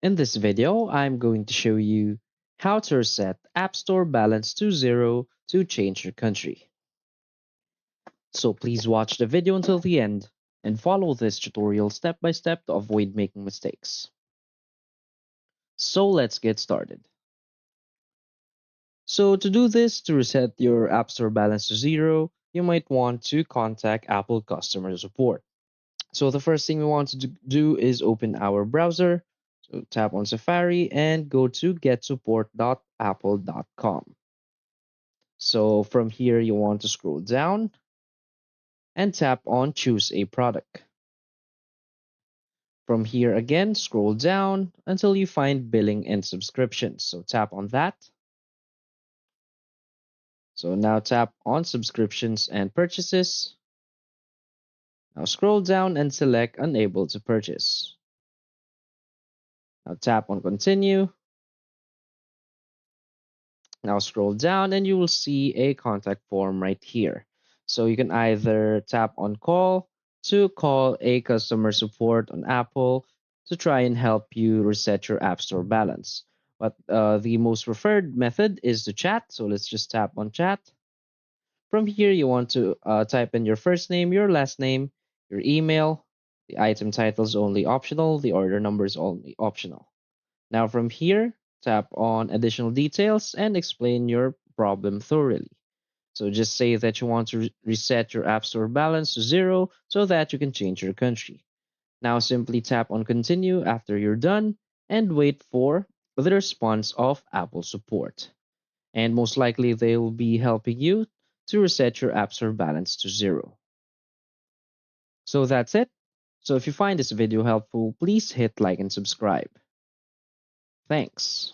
In this video, I'm going to show you how to reset App Store balance to zero to change your country. So please watch the video until the end and follow this tutorial step by step to avoid making mistakes. So let's get started. So to do this, to reset your App Store balance to zero, you might want to contact Apple customer support. So the first thing we want to do is open our browser. So tap on Safari and go to getsupport.apple.com. So from here, you want to scroll down and tap on choose a product. From here again, scroll down until you find billing and subscriptions. So tap on that. So now tap on subscriptions and purchases. Now scroll down and select unable to purchase. Now tap on continue. Now scroll down and you will see a contact form right here. So you can either tap on call to call a customer support on Apple to try and help you reset your App Store balance. But the most preferred method is to chat. So let's just tap on chat. From here, you want to type in your first name, your last name, your email. The item title is only optional. The order number is only optional. Now from here, tap on additional details and explain your problem thoroughly. So just say that you want to reset your App Store balance to zero so that you can change your country. Now simply tap on continue after you're done and wait for the response of Apple support. And most likely they will be helping you to reset your App Store balance to zero. So that's it. So if you find this video helpful, please hit like and subscribe. Thanks.